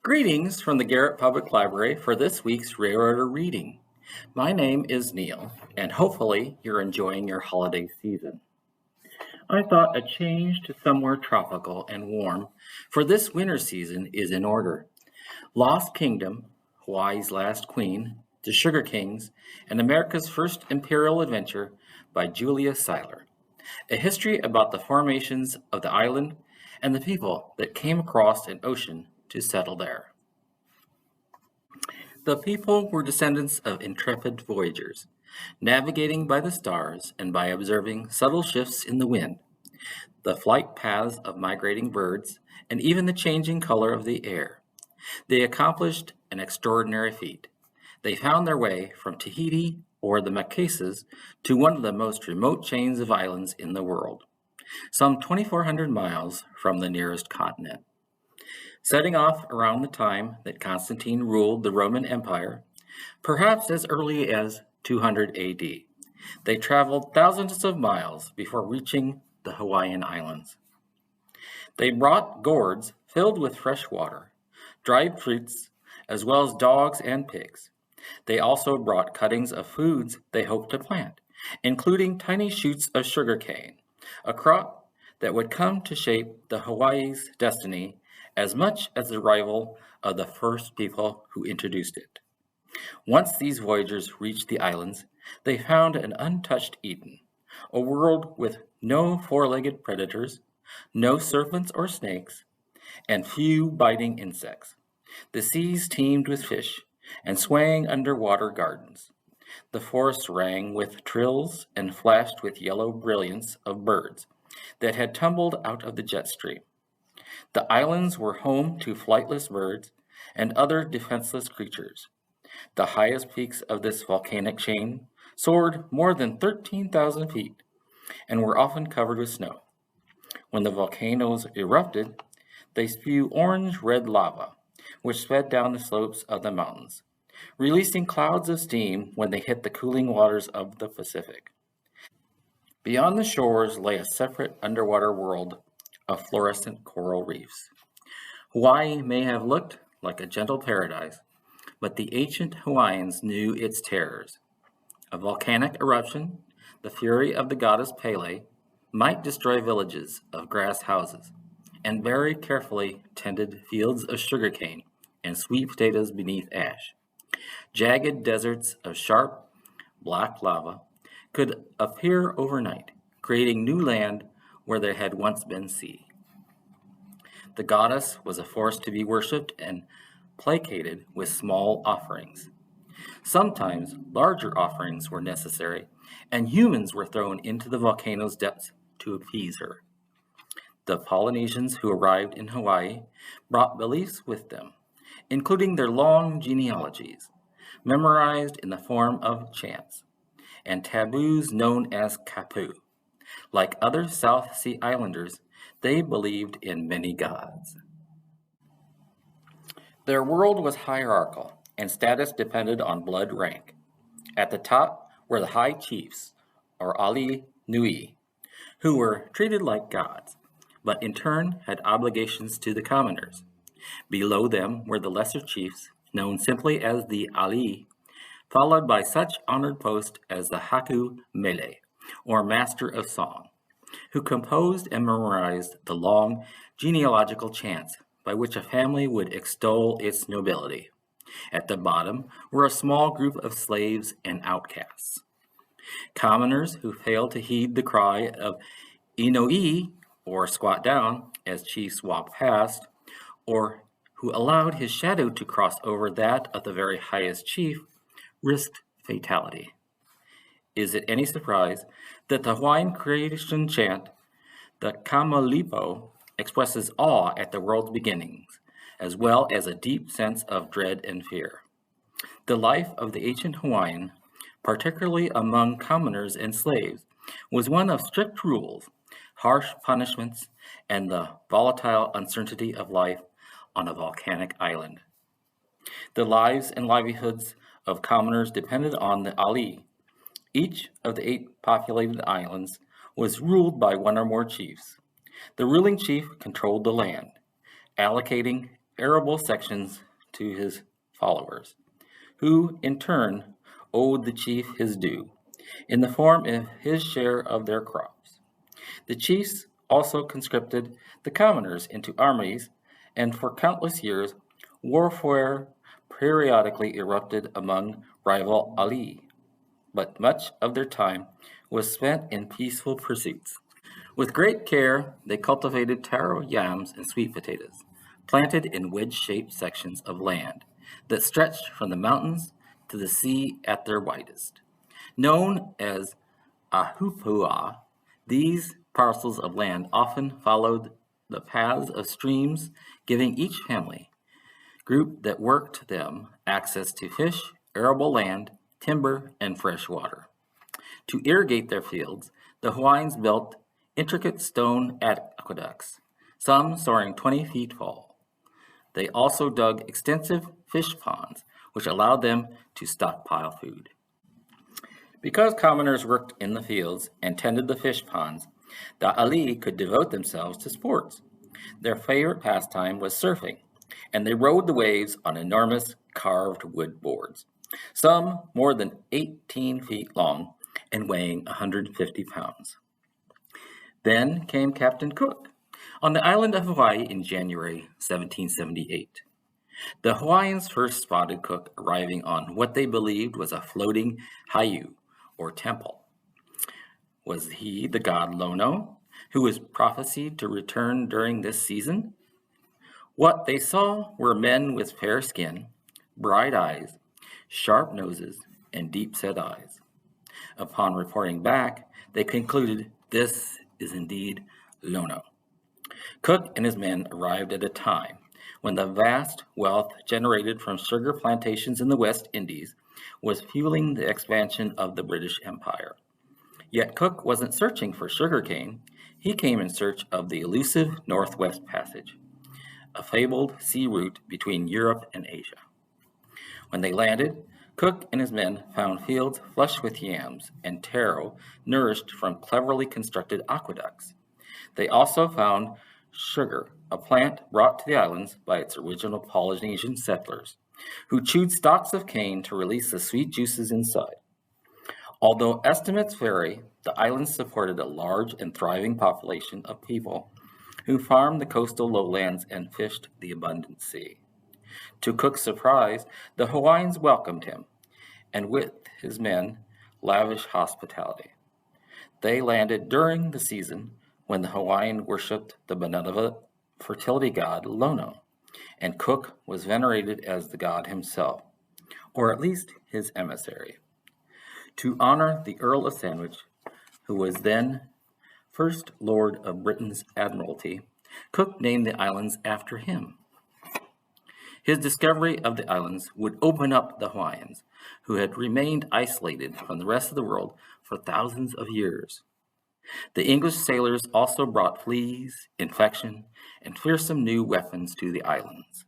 Greetings from the Garrett Public Library for this week's Railroader Reading. My name is Neal, and hopefully you're enjoying your holiday season. I thought a change to somewhere tropical and warm for this winter season is in order. Lost Kingdom, Hawaii's Last Queen, The Sugar Kings, and America's First Imperial Adventure by Julia Siler. A history about the formations of the island and the people that came across an ocean to settle there. The people were descendants of intrepid voyagers, navigating by the stars and by observing subtle shifts in the wind, the flight paths of migrating birds, and even the changing color of the air. They accomplished an extraordinary feat. They found their way from Tahiti or the Marquesas to one of the most remote chains of islands in the world, some 2,400 miles from the nearest continent. Setting off around the time that Constantine ruled the Roman Empire, perhaps as early as 200 AD, they traveled thousands of miles before reaching the Hawaiian Islands. They brought gourds filled with fresh water, dried fruits, as well as dogs and pigs. They also brought cuttings of foods they hoped to plant, including tiny shoots of sugarcane, a crop that would come to shape the Hawaii's destiny as much as the arrival of the first people who introduced it. Once these voyagers reached the islands, they found an untouched Eden, a world with no four-legged predators, no serpents or snakes, and few biting insects. The seas teemed with fish and swaying underwater gardens. The forests rang with trills and flashed with yellow brilliance of birds that had tumbled out of the jet stream. The islands were home to flightless birds and other defenseless creatures. The highest peaks of this volcanic chain soared more than 13,000 feet and were often covered with snow. When the volcanoes erupted, they spew orange-red lava, which sped down the slopes of the mountains, releasing clouds of steam when they hit the cooling waters of the Pacific. Beyond the shores lay a separate underwater world of fluorescent coral reefs. Hawaii may have looked like a gentle paradise, but the ancient Hawaiians knew its terrors. A volcanic eruption, the fury of the goddess Pele, might destroy villages of grass houses and bury carefully tended fields of sugarcane and sweet potatoes beneath ash. Jagged deserts of sharp, black lava could appear overnight, creating new land where there had once been sea. The goddess was a force to be worshipped and placated with small offerings. Sometimes larger offerings were necessary, and humans were thrown into the volcano's depths to appease her. The Polynesians who arrived in Hawaii brought beliefs with them, including their long genealogies, memorized in the form of chants, and taboos known as kapu. Like other South Sea Islanders, they believed in many gods. Their world was hierarchical, and status depended on blood rank. At the top were the high chiefs, or ali nui, who were treated like gods, but in turn had obligations to the commoners. Below them were the lesser chiefs, known simply as the ali, followed by such honored posts as the haku mele, or master of song, who composed and memorized the long genealogical chants by which a family would extol its nobility. At the bottom were a small group of slaves and outcasts. Commoners who failed to heed the cry of Inoi, or squat down, as chiefs walked past, or who allowed his shadow to cross over that of the very highest chief, risked fatality. Is it any surprise that the Hawaiian creation chant, the Kamalipo, expresses awe at the world's beginnings, as well as a deep sense of dread and fear? The life of the ancient Hawaiian, particularly among commoners and slaves, was one of strict rules, harsh punishments, and the volatile uncertainty of life on a volcanic island. The lives and livelihoods of commoners depended on the ali. Each of the 8 populated islands was ruled by one or more chiefs. The ruling chief controlled the land, allocating arable sections to his followers, who in turn owed the chief his due in the form of his share of their crops. The chiefs also conscripted the commoners into armies, and for countless years, warfare periodically erupted among rival Ali, but much of their time was spent in peaceful pursuits. With great care, they cultivated taro, yams, and sweet potatoes, planted in wedge-shaped sections of land that stretched from the mountains to the sea at their widest. Known as ahupua, these parcels of land often followed the paths of streams, giving each family group that worked them access to fish, arable land, timber, and fresh water. To irrigate their fields, the Hawaiians built intricate stone aqueducts, some soaring 20 feet tall. They also dug extensive fish ponds, which allowed them to stockpile food. Because commoners worked in the fields and tended the fish ponds, the Ali could devote themselves to sports. Their favorite pastime was surfing, and they rode the waves on enormous carved wood boards, some more than 18 feet long and weighing 150 pounds. Then came Captain Cook on the island of Hawaii in January 1778. The Hawaiians first spotted Cook arriving on what they believed was a floating heiau, or temple. Was he the god Lono, who was prophesied to return during this season? What they saw were men with fair skin, bright eyes, sharp noses, and deep-set eyes. Upon reporting back, they concluded this is indeed Lono. Cook and his men arrived at a time when the vast wealth generated from sugar plantations in the West Indies was fueling the expansion of the British Empire. Yet Cook wasn't searching for sugarcane. He came in search of the elusive Northwest Passage, a fabled sea route between Europe and Asia. When they landed, Cook and his men found fields flush with yams and taro nourished from cleverly constructed aqueducts. They also found sugar, a plant brought to the islands by its original Polynesian settlers, who chewed stalks of cane to release the sweet juices inside. Although estimates vary, the islands supported a large and thriving population of people who farmed the coastal lowlands and fished the abundant sea. To Cook's surprise, the Hawaiians welcomed him, and with his men, lavish hospitality. They landed during the season when the Hawaiian worshipped the benevolent fertility god Lono, and Cook was venerated as the god himself, or at least his emissary. To honor the Earl of Sandwich, who was then First Lord of Britain's Admiralty, Cook named the islands after him. His discovery of the islands would open up the Hawaiians, who had remained isolated from the rest of the world for thousands of years. The English sailors also brought fleas, infection, and fearsome new weapons to the islands.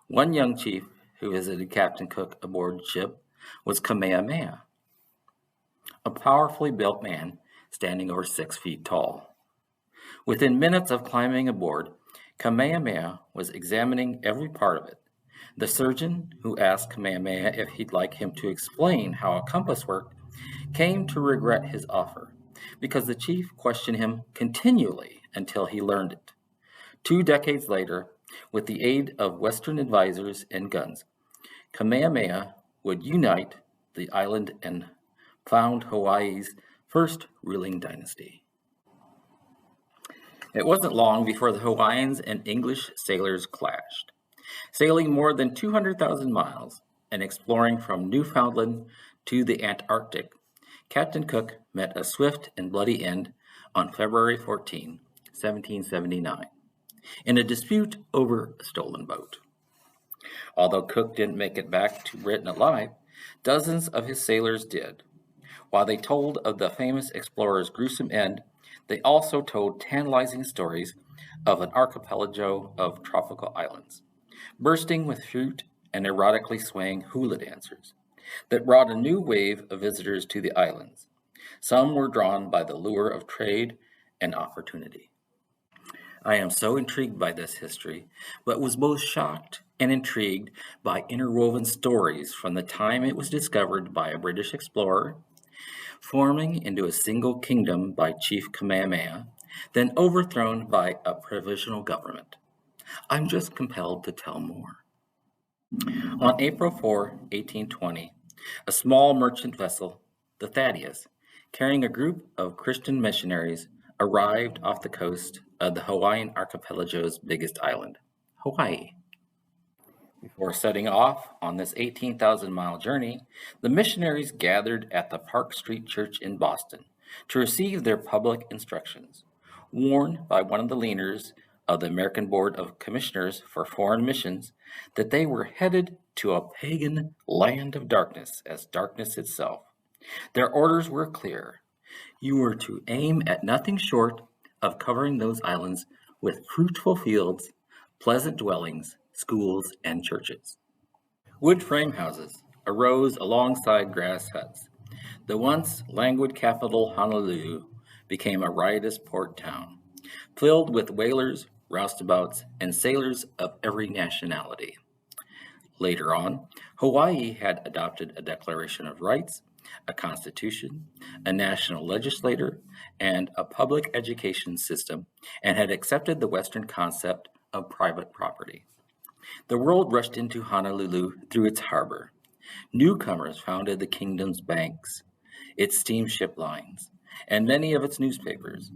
One young chief who visited Captain Cook aboard ship was Kamehameha, a powerfully built man standing over 6 feet tall. Within minutes of climbing aboard, Kamehameha was examining every part of it. The surgeon, who asked Kamehameha if he'd like him to explain how a compass worked, came to regret his offer, because the chief questioned him continually until he learned it. 2 decades later, with the aid of Western advisors and guns, Kamehameha would unite the island and found Hawaii's first ruling dynasty. It wasn't long before the Hawaiians and English sailors clashed. Sailing more than 200,000 miles and exploring from Newfoundland to the Antarctic, Captain Cook met a swift and bloody end on February 14, 1779, in a dispute over a stolen boat. Although Cook didn't make it back to Britain alive, dozens of his sailors did. While they told of the famous explorer's gruesome end, they also told tantalizing stories of an archipelago of tropical islands, bursting with fruit and erotically swaying hula dancers, that brought a new wave of visitors to the islands. Some were drawn by the lure of trade and opportunity. I am so intrigued by this history, but was both shocked and intrigued by interwoven stories from the time it was discovered by a British explorer, forming into a single kingdom by Chief Kamehameha, then overthrown by a provisional government. I'm just compelled to tell more. On April 4, 1820, a small merchant vessel, the Thaddeus, carrying a group of Christian missionaries, arrived off the coast of the Hawaiian archipelago's biggest island, Hawaii. Before setting off on this 18,000-mile journey, the missionaries gathered at the Park Street Church in Boston to receive their public instructions, warned by one of the leaders of the American Board of Commissioners for Foreign Missions that they were headed to a pagan land of darkness as darkness itself. Their orders were clear. You were to aim at nothing short of covering those islands with fruitful fields, pleasant dwellings, schools, and churches. Wood frame houses arose alongside grass huts. The once languid capital, Honolulu, became a riotous port town, filled with whalers, roustabouts, and sailors of every nationality. Later on, Hawaii had adopted a Declaration of Rights, a constitution, a national legislature, and a public education system, and had accepted the Western concept of private property. The world rushed into Honolulu through its harbor. Newcomers founded the kingdom's banks, its steamship lines, and many of its newspapers.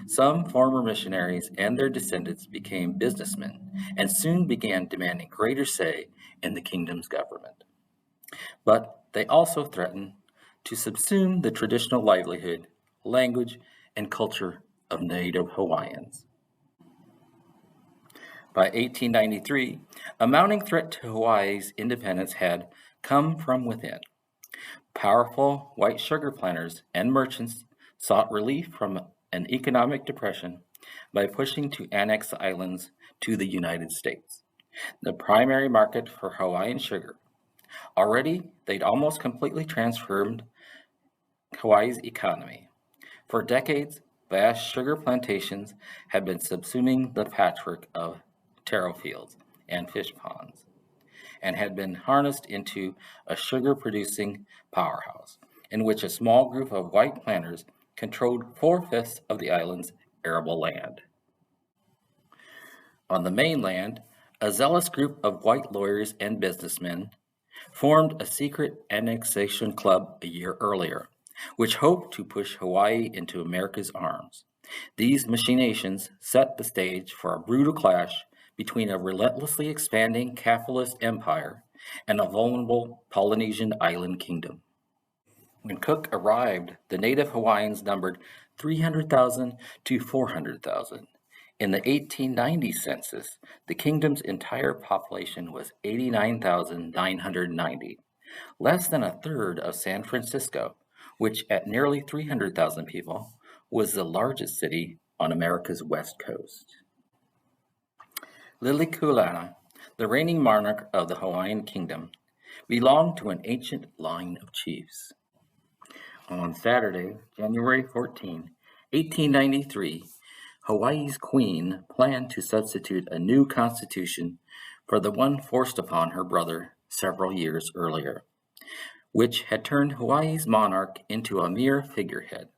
Some former missionaries and their descendants became businessmen and soon began demanding greater say in the kingdom's government. But they also threatened to subsume the traditional livelihood, language, and culture of native Hawaiians. By 1893, a mounting threat to Hawaii's independence had come from within. Powerful white sugar planters and merchants sought relief from an economic depression by pushing to annex the islands to the United States, the primary market for Hawaiian sugar. Already, they'd almost completely transformed Hawaii's economy. For decades, vast sugar plantations had been subsuming the patchwork of taro fields and fish ponds, and had been harnessed into a sugar-producing powerhouse, in which a small group of white planters controlled 4/5 of the island's arable land. On the mainland, a zealous group of white lawyers and businessmen formed a secret annexation club a year earlier, which hoped to push Hawaii into America's arms. These machinations set the stage for a brutal clash between a relentlessly expanding capitalist empire and a vulnerable Polynesian island kingdom. When Cook arrived, the native Hawaiians numbered 300,000 to 400,000. In the 1890 census, the kingdom's entire population was 89,990, less than a third of San Francisco, which at nearly 300,000 people was the largest city on America's west coast. Liliuokalani, the reigning monarch of the Hawaiian kingdom, belonged to an ancient line of chiefs. On Saturday, January 14, 1893, Hawaii's queen planned to substitute a new constitution for the one forced upon her brother several years earlier, which had turned Hawaii's monarch into a mere figurehead.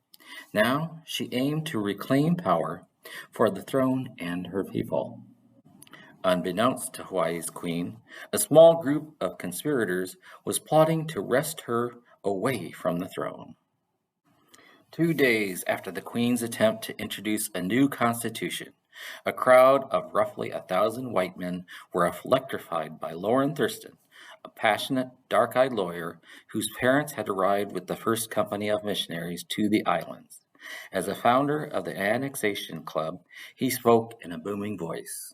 Now she aimed to reclaim power for the throne and her people. Unbeknownst to Hawaii's queen, a small group of conspirators was plotting to wrest her away from the throne. 2 days after the Queen's attempt to introduce a new constitution, a crowd of roughly 1,000 white men were electrified by Lawrence Thurston, a passionate, dark-eyed lawyer whose parents had arrived with the first company of missionaries to the islands. As a founder of the Annexation Club, he spoke in a booming voice.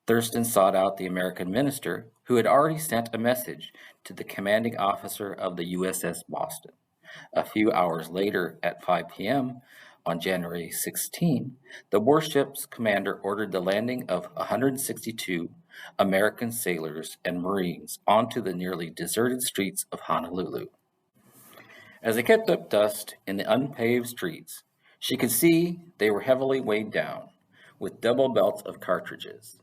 Thurston sought out the American minister, who had already sent a message to the commanding officer of the USS Boston. A few hours later, at 5 p.m., on January 16, the warship's commander ordered the landing of 162 American sailors and Marines onto the nearly deserted streets of Honolulu. As they kept up dust in the unpaved streets, she could see they were heavily weighed down, with double belts of cartridges.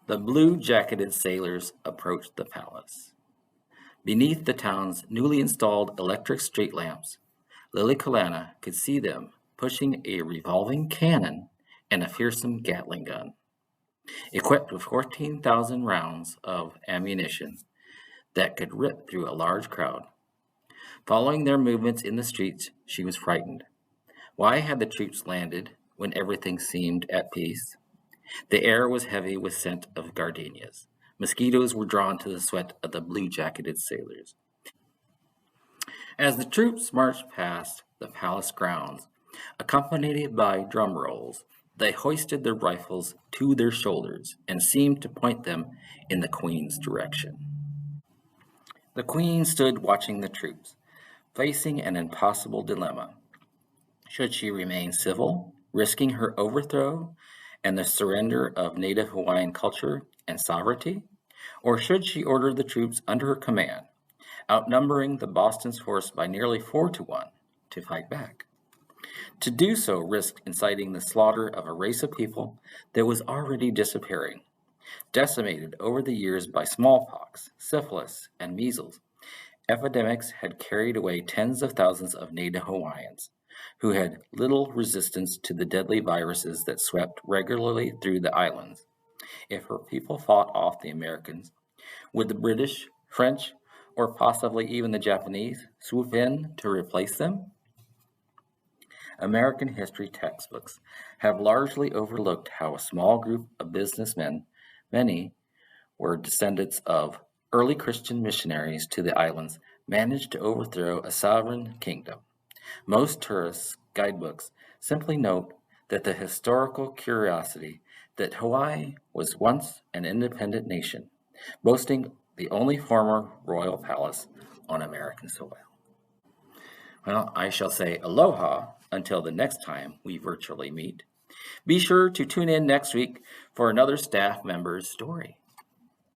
The blue-jacketed sailors approached the palace. Beneath the town's newly installed electric street lamps, Liliuokalani could see them pushing a revolving cannon and a fearsome Gatling gun. Equipped with 14,000 rounds of ammunition that could rip through a large crowd. Following their movements in the streets, she was frightened. Why had the troops landed when everything seemed at peace? The air was heavy with scent of gardenias. Mosquitoes were drawn to the sweat of the blue-jacketed sailors. As the troops marched past the palace grounds, accompanied by drum rolls, they hoisted their rifles to their shoulders and seemed to point them in the Queen's direction. The Queen stood watching the troops, facing an impossible dilemma. Should she remain civil, risking her overthrow and the surrender of native Hawaiian culture and sovereignty? Or should she order the troops under her command, outnumbering the Boston's force by nearly 4-1, to fight back? To do so risked inciting the slaughter of a race of people that was already disappearing, decimated over the years by smallpox, syphilis, and measles. Epidemics had carried away tens of thousands of native Hawaiians, who had little resistance to the deadly viruses that swept regularly through the islands. If her people fought off the Americans, would the British, French, or possibly even the Japanese swoop in to replace them? American history textbooks have largely overlooked how a small group of businessmen, many were descendants of early Christian missionaries to the islands, managed to overthrow a sovereign kingdom. Most tourist guidebooks simply note that the historical curiosity that Hawaii was once an independent nation, boasting the only former royal palace on American soil. Well, I shall say aloha until the next time we virtually meet. Be sure to tune in next week for another staff member's story.